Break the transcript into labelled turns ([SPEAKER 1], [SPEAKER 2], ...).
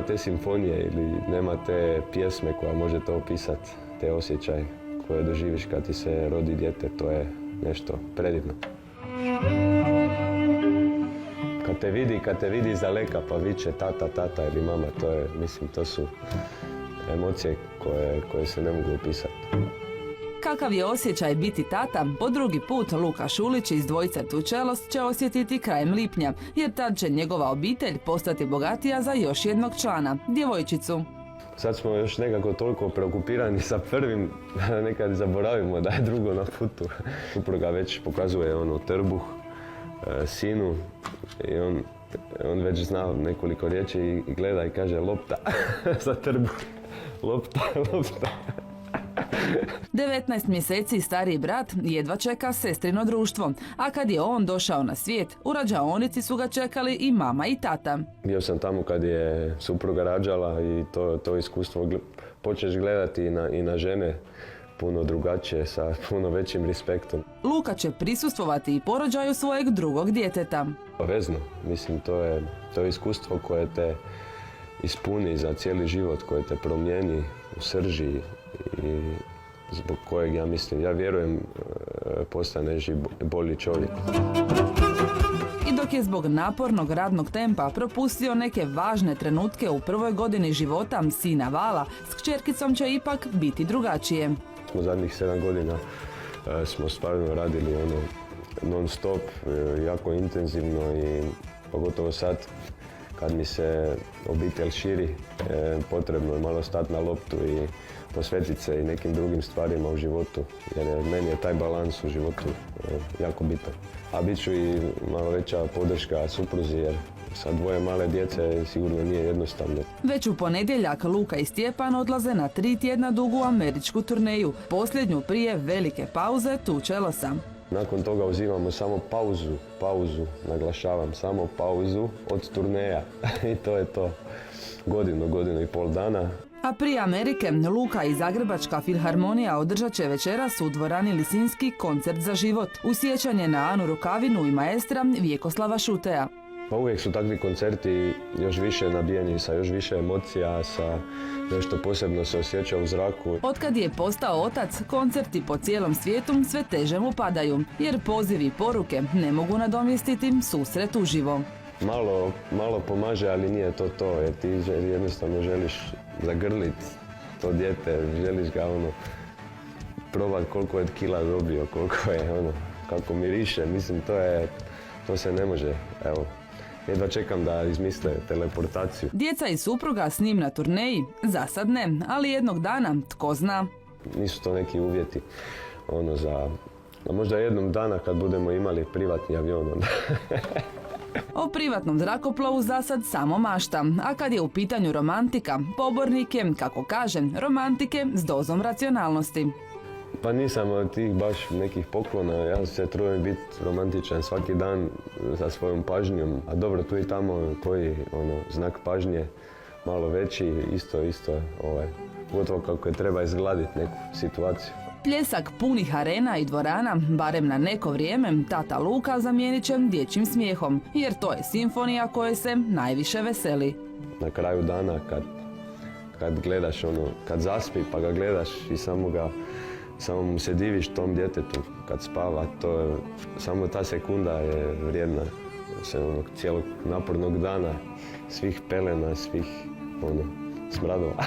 [SPEAKER 1] te simfonije ili nema te pjesme koja može to opisati, te osjećaje koje doživiš kad ti se rodi dijete, to je nešto predivno. Kad te vidi iz daleka pa viče tata, tata ili mama, to je, mislim, to su emocije koje se ne mogu opisati.
[SPEAKER 2] Kakav je osjećaj biti tata, po drugi put Luka Šulić iz dvojice Tučelos će osjetiti krajem lipnja, jer tad će njegova obitelj postati bogatija za još jednog člana, djevojčicu.
[SPEAKER 1] Sad smo još nekako toliko preokupirani sa prvim, nekad zaboravimo da je drugo na putu. Supruga već pokazuje trbuh sinu i on već zna nekoliko riječi i gleda i kaže lopta za trbuh. Lopta, lopta.
[SPEAKER 2] 19 mjeseci stariji brat jedva čeka sestrino društvo, a kad je on došao na svijet, u rađaonici su ga čekali i mama i tata.
[SPEAKER 1] Bio sam tamo kad je supruga rađala i to iskustvo počneš gledati i na žene puno drugačije, sa puno većim respektom.
[SPEAKER 2] Luka će prisustvovati i porođaju svojeg drugog djeteta.
[SPEAKER 1] Vezno, mislim, to je iskustvo koje te ispuni za cijeli život, koje te promijeni u srži i zbog kojeg ja vjerujem postaneš i bolji čovjek.
[SPEAKER 2] I dok je zbog napornog radnog tempa propustio neke važne trenutke u prvoj godini života sina Vala, s kćerkicom će ipak biti drugačije.
[SPEAKER 1] U zadnjih 7 godina smo stvarno radili non stop, jako intenzivno i pogotovo sad kad mi se obitelj širi, potrebno je malo stati na loptu i posvetiti se i nekim drugim stvarima u životu, jer meni je taj balans u životu jako bitan. A bit ću i malo veća podrška supruzi, jer sa dvoje male djece sigurno nije jednostavno.
[SPEAKER 2] Već u ponedjeljak Luka i Stjepan odlaze na 3 tjedna dugu američku turneju, posljednju prije velike pauze Tučelosa.
[SPEAKER 1] Nakon toga uzimamo samo pauzu, naglašavam, samo pauzu od turneja i to je to. Godinu i pol dana.
[SPEAKER 2] A prije Amerike, Luka i Zagrebačka filharmonija održat će večeras u dvorani Lisinski koncert za život, u sjećanje na Anu Rukavinu i maestra Vjekoslava Šuteja.
[SPEAKER 1] Pa uvijek su takvi koncerti još više nabijeni sa još više emocija, sa nešto posebno se osjeća u zraku.
[SPEAKER 2] Otkad je postao otac, koncerti po cijelom svijetu sve teže mu padaju, jer pozivi i poruke ne mogu nadomjestiti susret uživo.
[SPEAKER 1] Malo pomaže, ali nije to, jer ti jednostavno želiš zagrliti to dijete, želiš ga probati koliko je kila dobio, koliko je kako miriše, mislim to se ne može, evo. Jedva čekam da izmisle teleportaciju.
[SPEAKER 2] Djeca i supruga s njim na turneji, za sad ne, ali jednog dana, tko zna.
[SPEAKER 1] Nisu to neki uvjeti možda jednog dana kad budemo imali privatni avion.
[SPEAKER 2] O privatnom zrakoplovu za sad samo mašta, a kad je u pitanju romantika, pobornik je, kako kažem, romantike s dozom racionalnosti.
[SPEAKER 1] Pa nisam od tih baš nekih poklona, ja se trudim biti romantičan svaki dan sa svojom pažnjom, a dobro, tu i tamo koji znak pažnje malo veći, isto, gotovo kako je treba izgladiti neku situaciju.
[SPEAKER 2] Pljesak punih arena i dvorana, barem na neko vrijeme, tata Luka zamijenit će dječjim smijehom, jer to je simfonija koje se najviše veseli.
[SPEAKER 1] Na kraju dana kad gledaš kad zaspi pa ga gledaš i samo mu se diviš tom djetetu kad spava, samo ta sekunda je vrijedna cijelog napornog dana, svih pelena, svih smradova.